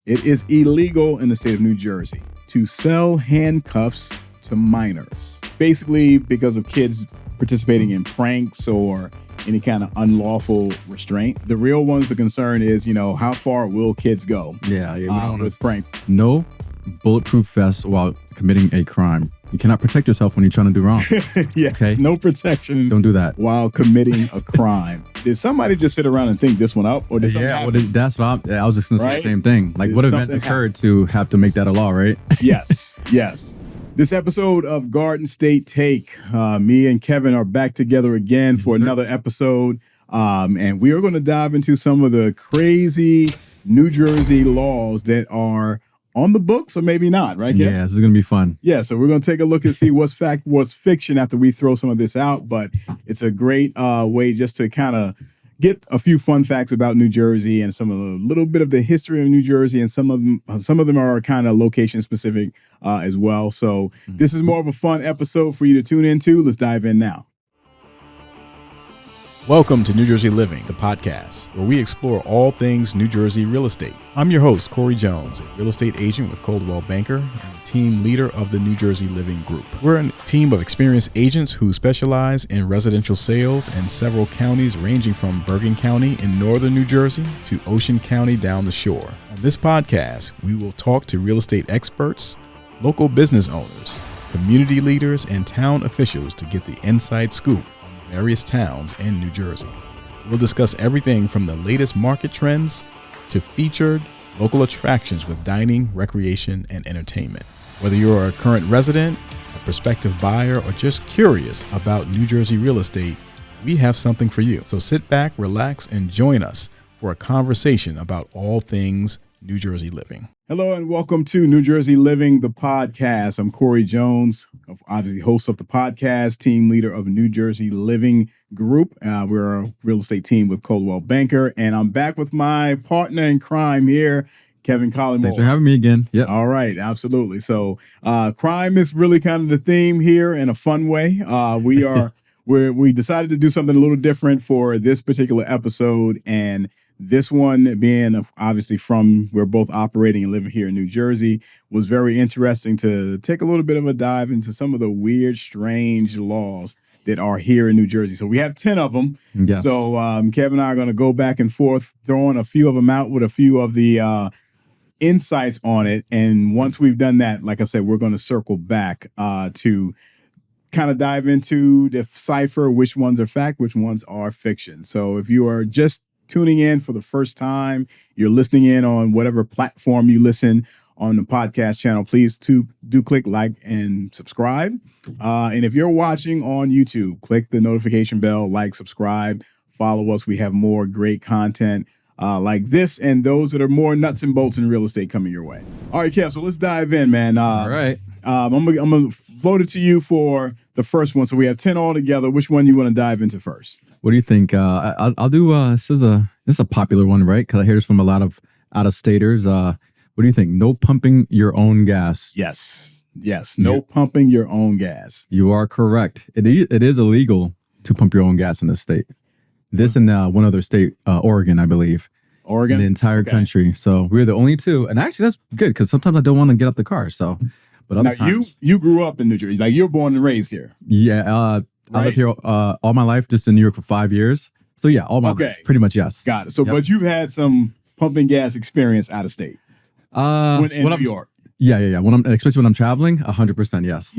It is illegal in the state of New Jersey to sell handcuffs to minors. Basically, because of kids participating in pranks or any kind of unlawful restraint. The real ones, the concern is, how far will kids go? Yeah, we don't with pranks. No bulletproof vest while committing a crime. You cannot protect yourself when you're trying to do wrong. Yes, okay? No protection. Don't do that while committing a crime. Did somebody just sit around and think this one up, or did something happen? That's what I was just going to say the same thing. Like, what event occurred to have to make that a law, right? Yes. This episode of Garden State Take, me and Kevin are back together again for another episode, and we are going to dive into some of the crazy New Jersey laws that are on the books, or maybe not, right, Kevin? Yeah, this is going to be fun. Yeah, so we're going to take a look and see what's fact, what's fiction after we throw some of this out, but it's a great way just to kind of get a few fun facts about New Jersey and some of a little bit of the history of New Jersey, and some of them are kind of location specific as well. So this is more of a fun episode for you to tune into. Let's dive in now. Welcome to New Jersey Living, the podcast, where we explore all things New Jersey real estate. I'm your host, Corey Jones, a real estate agent with Coldwell Banker and team leader of the New Jersey Living Group. We're a team of experienced agents who specialize in residential sales in several counties ranging from Bergen County in northern New Jersey to Ocean County down the shore. On this podcast, we will talk to real estate experts, local business owners, community leaders, and town officials to get the inside scoop various towns in New Jersey. We'll discuss everything from the latest market trends to featured local attractions with dining, recreation, and entertainment. Whether you're a current resident, a prospective buyer, or just curious about New Jersey real estate, we have something for you. So sit back, relax, and join us for a conversation about all things New Jersey living. Hello and welcome to New Jersey Living, the podcast. I'm Corey Jones, obviously host of the podcast, team leader of New Jersey Living Group. We're a real estate team with Coldwell Banker, and I'm back with my partner in crime here, Kevin Collymore. Thanks for having me again. Yeah. All right, absolutely. So crime is really kind of the theme here in a fun way. We decided to do something a little different for this particular episode, and this one being obviously from we're both operating and living here in New Jersey was very interesting to take a little bit of a dive into some of the weird, strange laws that are here in New Jersey. So we have 10 of them. Yes. So Kevin and I are going to go back and forth, throwing a few of them out with a few of the insights on it. And once we've done that, like I said, we're going to circle back to kind of dive into, decipher which ones are fact, which ones are fiction. So if you are just tuning in for the first time, you're listening in on whatever platform you listen on the podcast channel, please do click like and subscribe. And if you're watching on YouTube, click the notification bell, like, subscribe, follow us. We have more great content like this and those that are more nuts and bolts in real estate coming your way. All right, Kev, so let's dive in, man. All right. I'm gonna float it to you for the first one. So we have 10 all together. Which one you want to dive into first? What do you think? I'll do. This is a popular one, right? Because I hear this from a lot of out-of-staters. What do you think? No pumping your own gas. Yes. No pumping your own gas. You are correct. It is illegal to pump your own gas in this state. This and one other state, Oregon, I believe. Oregon? In the entire country. So we're the only two. And actually, that's good because sometimes I don't want to get out the car. So, but other times, you grew up in New Jersey. Like, you're born and raised here. Yeah. I lived here all my life, just in New York for 5 years. So yeah, all my life, pretty much, yes. Got it. So, but you've had some pumping gas experience out of state. In New York. Yeah. Especially when I'm traveling, 100%, yes.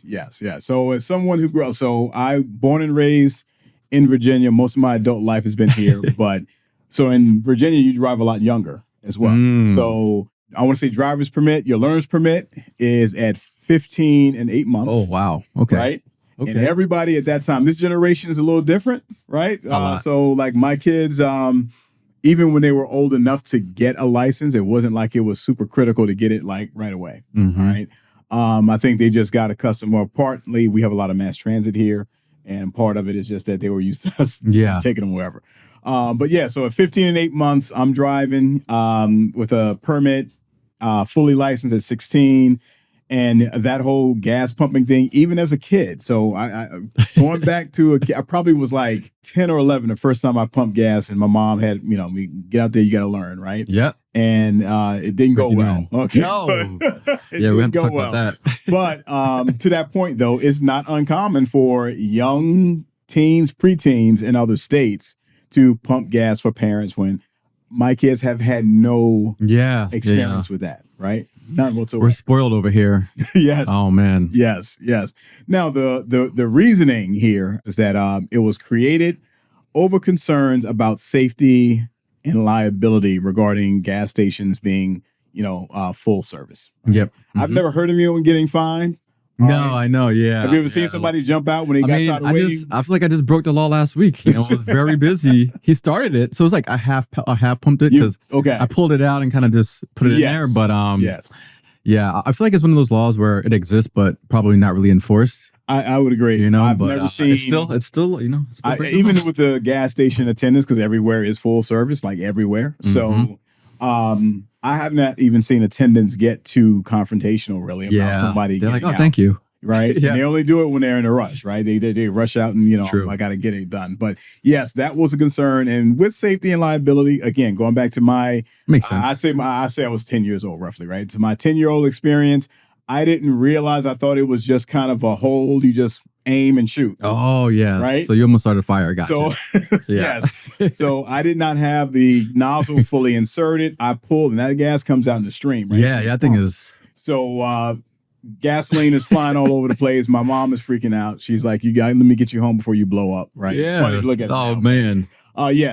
Yes. So as someone who grew up, so I born and raised in Virginia. Most of my adult life has been here, but so in Virginia, you drive a lot younger as well. So I want to say driver's permit, your learner's permit is at 15 and 8 months. Oh, wow. Okay. Right? Okay. And everybody at that time, this generation is a little different, right? So like my kids, even when they were old enough to get a license, it wasn't like it was super critical to get it like right away, right? I think they just got accustomed. Well, partly we have a lot of mass transit here, and part of it is just that they were used to us taking them wherever. But yeah, so at 15 and 8 months, I'm driving with a permit, fully licensed at 16. And that whole gas pumping thing, even as a kid. So I going back to I probably was like 10 or 11 the first time I pumped gas, and my mom had, we get out there, you got to learn, right? Yeah. And it didn't go well. Okay. No. Yeah, we have to talk about that. But to that point, though, it's not uncommon for young teens, preteens in other states to pump gas for parents when my kids have had no experience with that, right? None whatsoever. We're spoiled over here. Yes. Oh man. Yes. Now the reasoning here is that it was created over concerns about safety and liability regarding gas stations being, full service. Right? Yep. I've never heard of anyone getting fined. No, I know. Yeah. Have you ever seen somebody jump out when he got out of the way? I feel like I just broke the law last week. I was very busy. He started it, so it was like I half pumped it because I pulled it out and kind of just put it in there. But yeah, I feel like it's one of those laws where it exists, but probably not really enforced. I would agree. I've never seen. It's still even with the gas station attendants, because everywhere is full service, like everywhere. So, I have not even seen attendants get too confrontational really about somebody. They're like, "Oh, out, thank you." Right? And they only do it when they're in a rush, right? They rush out and I got to get it done. But yes, that was a concern. And with safety and liability, again, going back to my makes sense. I say I was 10 years old roughly, right? To my 10-year-old experience, I didn't realize. I thought it was just kind of a hold. You just aim and shoot. Oh, yes. Right? So you almost started a fire. Gotcha. So, yes. So I did not have the nozzle fully inserted. I pulled, and that gas comes out in the stream, right? Yeah, that thing is. So gasoline is flying all over the place. My mom is freaking out. She's like, let me get you home before you blow up, right? Yeah. It's funny to look at. Oh, man.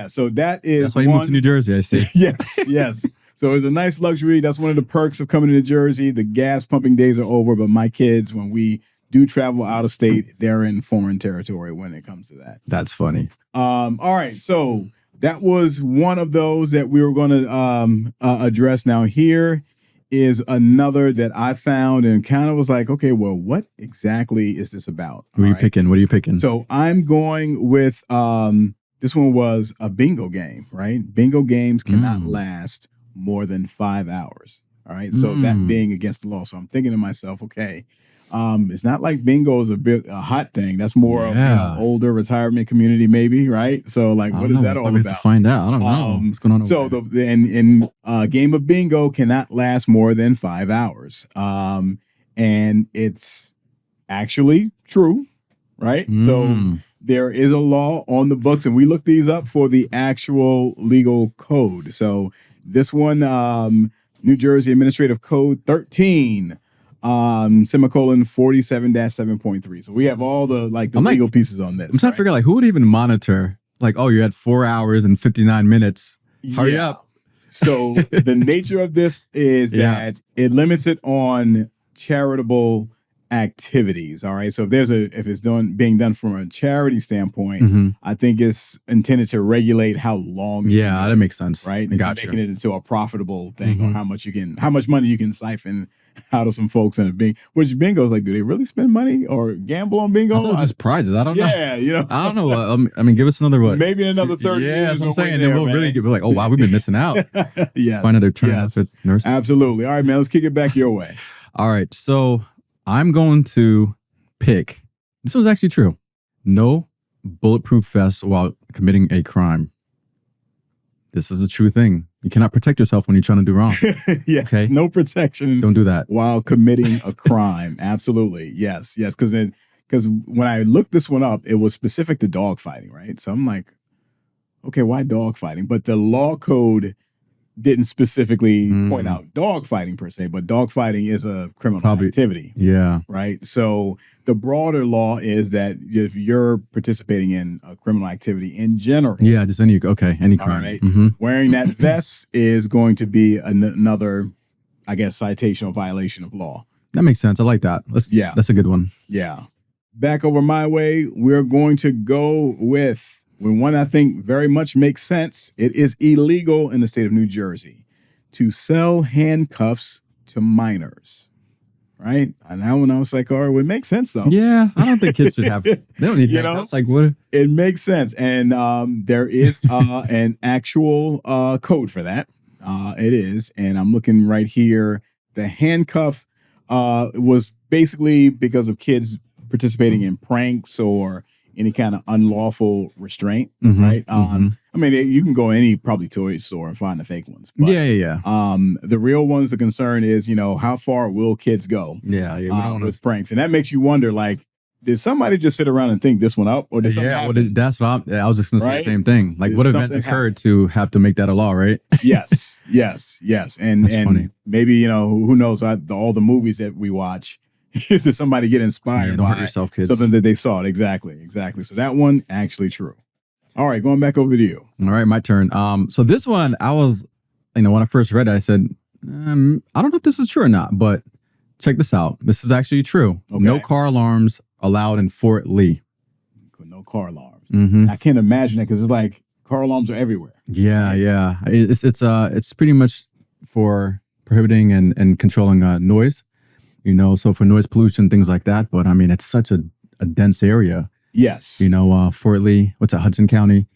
So that is That's why you moved to New Jersey, I see. Yes. So it's a nice luxury. That's one of the perks of coming to New Jersey. The gas pumping days are over, but my kids, when we do travel out of state, they're in foreign territory when it comes to that. That's funny. All right. So that was one of those that we were going to address. Now here is another that I found and kind of was like, okay, well, what exactly is this about? What are you picking? So I'm going with this one was a bingo game, right? Bingo games cannot last more than 5 hours. All right. So that being against the law. So I'm thinking to myself, okay, it's not like bingo is a hot thing. That's more of older retirement community, maybe, right? So like, what is that all about? Have to find out. I don't know what's going on. So the game of bingo cannot last more than 5 hours. And it's actually true, right? So there is a law on the books, and we looked these up for the actual legal code. So this one, New Jersey Administrative Code 13, semicolon 47-7.3. So we have all the legal pieces on this. I'm trying to figure out who would even monitor you had 4 hours and 59 minutes. Hurry up. So the nature of this is that it limits it on charitable activities. All right. So if it's being done from a charity standpoint, I think it's intended to regulate how long. Yeah, that makes sense. Right. It's making it into a profitable thing, or how much money you can siphon out of some folks in a bingo. Which bingo's like, do they really spend money or gamble on bingo? I thought it was just prizes. I don't know. Yeah, I don't know. I mean, give us another what? Maybe another 30 years. Yeah, that's what I'm saying. Then we'll really get like, oh wow, we've been missing out. Yes. Find another tournament nurse. Absolutely. All right, man. Let's kick it back your way. All right. So I'm going to pick. This was actually true. No bulletproof vests while committing a crime. This is a true thing. You cannot protect yourself when you're trying to do wrong. Yes. Okay? No protection. Don't do that while committing a crime. Absolutely. Yes. Because when I looked this one up, it was specific to dog fighting, right? So I'm like, okay, why dog fighting? But the law code didn't specifically point out dog fighting per se, but dog fighting is a criminal activity. Yeah. Right. So the broader law is that if you're participating in a criminal activity in general. Yeah, just any crime. Right, wearing that vest is going to be another, I guess, citation or violation of law. That makes sense. I like that. That's a good one. Yeah. Back over my way, we're going to go with one I think very much makes sense. It is illegal in the state of New Jersey to sell handcuffs to minors. Right? And that one I was like, it would make sense though. Yeah, I don't think kids should have. They don't need handcuffs. Like what? It makes sense, and there is an actual code for that. It is, and I'm looking right here. The handcuff It was basically because of kids participating in pranks or any kind of unlawful restraint, right? I mean, you can go any probably toy store and find the fake ones. But, the real ones, the concern is, how far will kids go? Yeah, we don't with pranks, and that makes you wonder, like, did somebody just sit around and think this one up, or did something happen? That's what I was just going to say the same thing. Like, what event occurred to have to make that a law, right? yes, and funny. Maybe who knows? All the movies that we watch. Did somebody get inspired don't by hurt yourself, kids. Something that they saw? Exactly. So that one actually true. All right, going back over to you. All right, my turn. So this one, I was, when I first read it, I said, I don't know if this is true or not, but check this out. This is actually true. Okay. No car alarms allowed in Fort Lee. No car alarms. I can't imagine that because it's like car alarms are everywhere. Yeah. It's pretty much for prohibiting and controlling noise. So for noise pollution, things like that. But I mean, it's such a dense area. Yes. Fort Lee, what's that, Hudson County?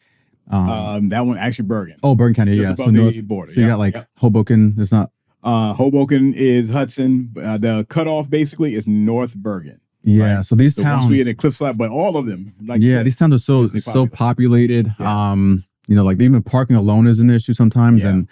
That one actually Bergen. Oh, Bergen County, just above the border. So you got Hoboken. There's not. Hoboken is Hudson. The cutoff basically is North Bergen. Yeah. Right? So these towns. Once we hit a cliffside, but all of them, like you said, these towns are so populated. Yeah. Like even parking alone is an issue sometimes, and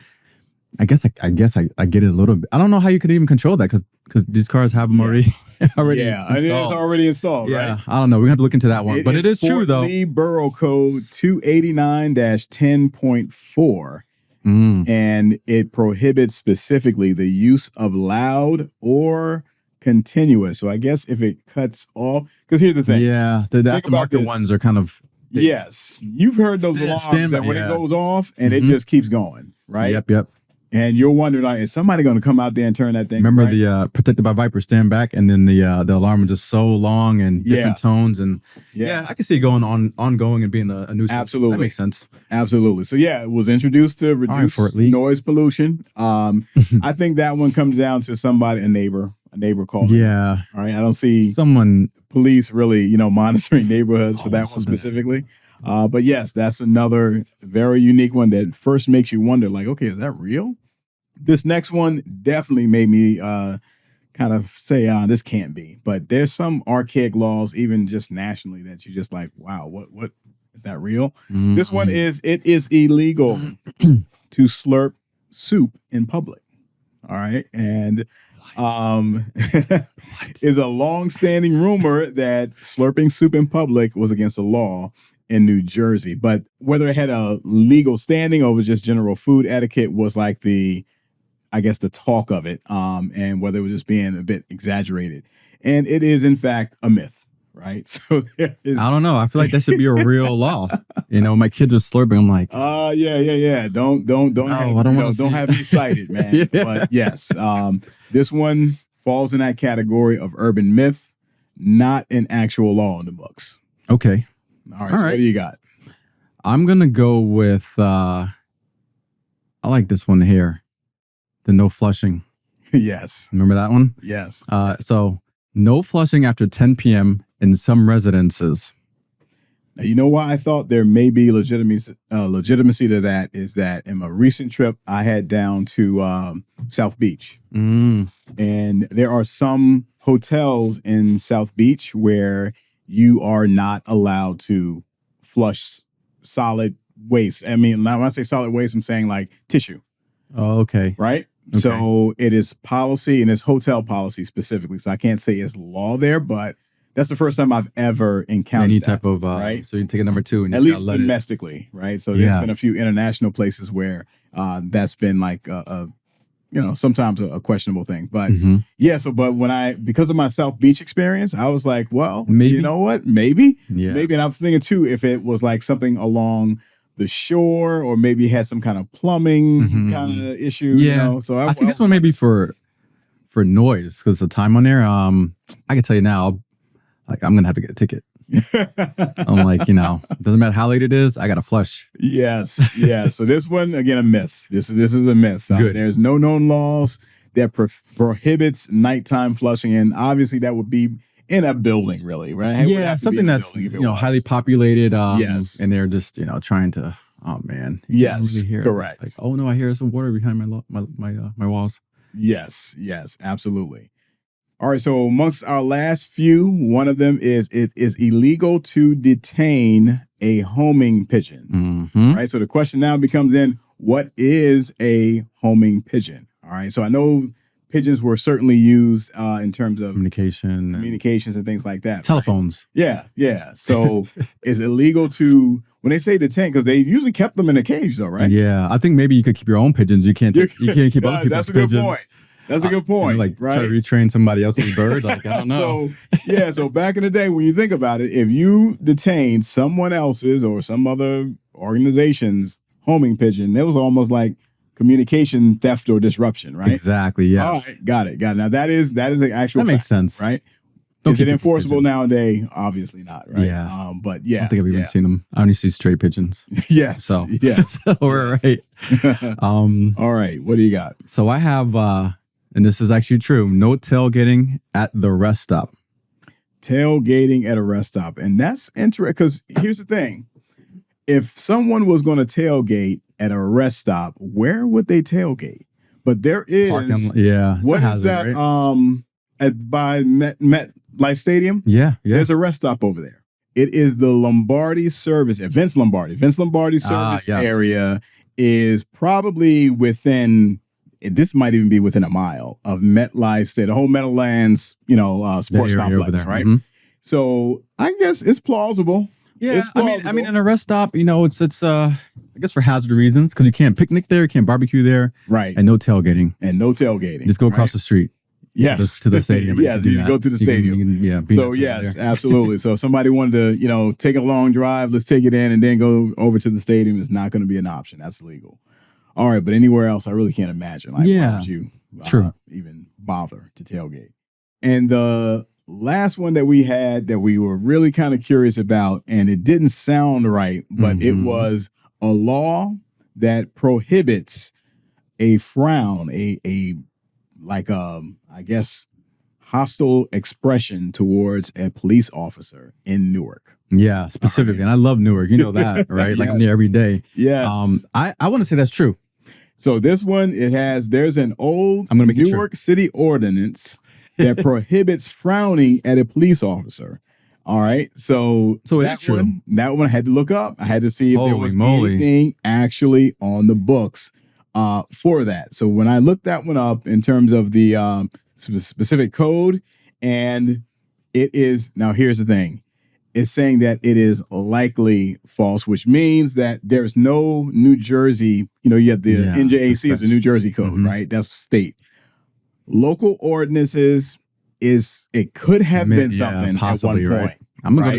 I guess I get it a little bit. I don't know how you could even control that because these cars have them already. Yeah, it is already installed, right? I don't know. We have to look into that one. But it is true, though. Lee Borough Code 289-10.4, and it prohibits specifically the use of loud or continuous. So I guess if it cuts off, because here's the thing. Yeah, the aftermarket ones are kind of. Yes, you've heard those alarms that when it goes off and it just keeps going, right? Yep. And you're wondering, like, is somebody going to come out there and turn that thing? Remember the Protected by Viper stand back, and then the alarm was just so long and different tones, and I can see it going ongoing and being a nuisance. Absolutely, that makes sense. Absolutely. So it was introduced to reduce noise pollution. I think that one comes down to a neighbor called. Yeah. All right. I don't see police really, monitoring neighborhoods for that one specifically. But yes, that's another very unique one that first makes you wonder, like, okay, is that real? This next one definitely made me kind of say, this can't be. But there's some archaic laws, even just nationally, that you just like, wow, what is that real? This one is, it is illegal to slurp soup in public. All right. And is a long-standing rumor that slurping soup in public was against the law in New Jersey, but whether it had a legal standing or was just general food etiquette was like the talk of it, and whether it was just being a bit exaggerated. And it is in fact a myth, right? So there is. I don't know. I feel like that should be a real law. My kids are slurping. I'm like, yeah. Don't have me cited, man. But yes, this one falls in that category of urban myth, not an actual law in the books. Okay. All right, so what do you got? I'm going to go with, I like this one here, the no flushing. Yes. Remember that one? Yes. So no flushing after 10 p.m. in some residences. Now, you know why I thought there may be legitimacy to that is that in a recent trip I had down to South Beach. And there are some hotels in South Beach where you are not allowed to flush solid waste. I mean, when I say solid waste, I'm saying like tissue. Oh, okay. Right? Okay. So it is policy, and it's hotel policy specifically. So I can't say it's law there, but that's the first time I've ever encountered any type of, right? So you take a number 2 and at least domestically, right? So there's been a few international places where that's been like sometimes a questionable thing. But but because of my South Beach experience, I was like, well, maybe. You know what? Maybe. Yeah. Maybe. And I was thinking too, if it was like something along the shore or maybe had some kind of plumbing kind of issue. Yeah. So I think this one may be for noise because the time on there. I can tell you now, like I'm going to have to get a ticket. I'm like, doesn't matter how late it is, I got to flush. Yes. Yeah. So this one, again, a myth. This is a myth. There's no known laws that prohibits nighttime flushing. And obviously that would be in a building, really, right? Yeah. Something that's, highly populated. And they're just, trying to, oh man. Yes. Really hear correct. Like, oh no, I hear some water behind my walls. Yes. Absolutely. All right. So amongst our last few, one of them is it is illegal to detain a homing pigeon. Mm-hmm. All right. So the question now becomes then, what is a homing pigeon? All right. So I know pigeons were certainly used in terms of communications and things like that. Telephones. Right? Yeah. So it's illegal to, when they say detain, because they usually kept them in a cage though, right? Yeah. I think maybe you could keep your own pigeons. You can't keep other people's pigeons. That's a good point. That's a good point. Right? Try to retrain somebody else's bird. Like, I don't know. So back in the day, when you think about it, if you detained someone else's or some other organization's homing pigeon, it was almost like communication theft or disruption, right? Exactly. Yes. All right. Got it. Now that is an actual that makes sense, right? Is it enforceable nowadays? Obviously not, right? Yeah. But yeah. I don't think I've even seen them. I only see stray pigeons. Yes. So yes. We're right. All right. What do you got? So I have and this is actually true. No tailgating at the rest stop. Tailgating at a rest stop. And that's interesting because here's the thing. If someone was going to tailgate at a rest stop, where would they tailgate? But there is. What is that? Right? By Met Life Stadium? Yeah. There's a rest stop over there. It is the Lombardi service. Vince Lombardi service area is probably within. This might even be within a mile of MetLife Stadium, the whole Meadowlands, sports complex, right? Mm-hmm. So I guess it's plausible. Yeah, it's plausible. I mean, in a rest stop, it's I guess for hazard reasons because you can't picnic there, you can't barbecue there, right? And no tailgating. Just go across the street. Yes, to the stadium. Yes, you go to the stadium. So yes, absolutely. So if somebody wanted to, take a long drive, let's take it in and then go over to the stadium. It's not going to be an option. That's illegal. All right, but anywhere else, I really can't imagine. Why would you even bother to tailgate? And the last one that we had that we were really kind of curious about, and it didn't sound right, but it was a law that prohibits a frown, I guess, hostile expression towards a police officer in Newark. Yeah, specifically. And I love Newark. You know that, right? Yes. Like I'm there every day. Yes. I want to say that's true. So this one, there's an old Newark City ordinance that prohibits frowning at a police officer. All right. So that's true. That one I had to look up. I had to see if there was anything actually on the books for that. So when I looked that one up in terms of the specific code, and it is, now here's the thing. It's saying that it is likely false, which means that there's no New Jersey, you have the NJAC is the New Jersey code, right? That's state. Local ordinances it could have been something possibly, at one point. Right.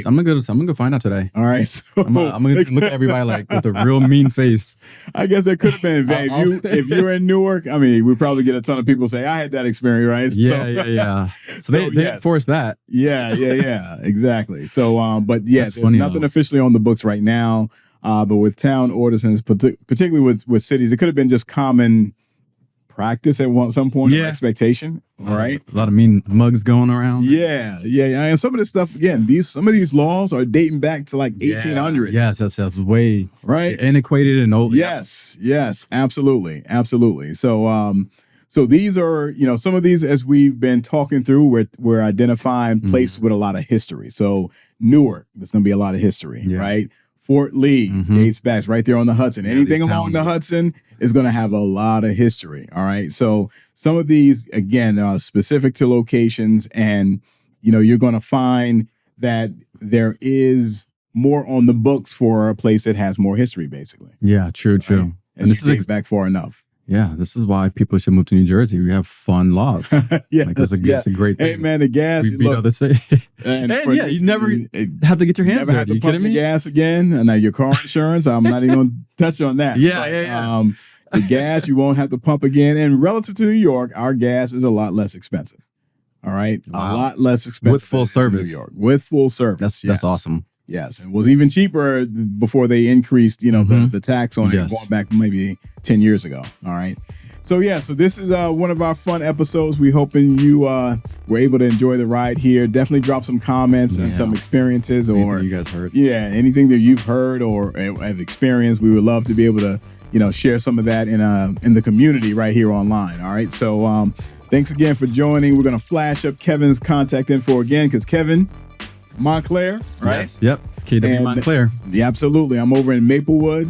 I'm gonna go find out today. All right. So I'm gonna look at everybody like with a real mean face. I guess that could have been. If you're in Newark, I mean, we probably get a ton of people say, I had that experience, right? Yeah. So they enforce that. Yeah. Exactly. So but there's funny, nothing officially on the books right now. But with town ordinances, particularly with cities, it could have been just common practice at some point, or expectation. All right, a lot of mean mugs going around. Yeah. And some of this stuff, again, some of these laws are dating back to like 1800s. Yes, that's way right antiquated and old. Yes, absolutely. So these are, some of these, as we've been talking through, we're identifying places with a lot of history. So Newark, there's going to be a lot of history, right? Fort Lee dates back right there on the Hudson. Anything along the Hudson is going to have a lot of history. All right. So some of these, again, are specific to locations, and, you're going to find that there is more on the books for a place that has more history, basically. Yeah, true. Right? And this dates back far enough. Yeah, this is why people should move to New Jersey. We have fun laws. It's a great thing. Hey, man, the gas. You never have to get your hands dirty. You kidding me? Gas again, and now your car insurance. I'm not even going to touch on that. Yeah. The gas, you won't have to pump again. And relative to New York, our gas is a lot less expensive. All right, wow. A lot less expensive with full service. New York with full service. That's awesome. Yes, and it was even cheaper before they increased, the tax on it going back maybe 10 years ago. All right. So this is one of our fun episodes. We hoping you were able to enjoy the ride here. Definitely drop some comments and some experiences or you guys heard. Yeah, anything that you've heard or have experienced. We would love to be able to share some of that in the community right here online. All right. So Thanks again for joining. We're going to flash up Kevin's contact info again because Kevin Montclair, right? Yes. Yep. KW Montclair. Yeah, absolutely. I'm over in Maplewood.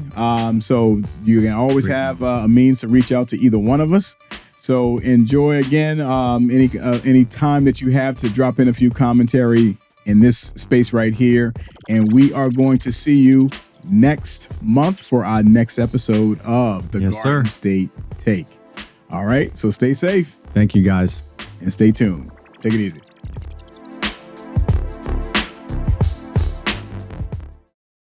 So you can always have a means to reach out to either one of us. So enjoy again any time that you have to drop in a few commentary in this space right here. And we are going to see you next month for our next episode of the Garden State Take. All right. So stay safe. Thank you, guys. And stay tuned. Take it easy.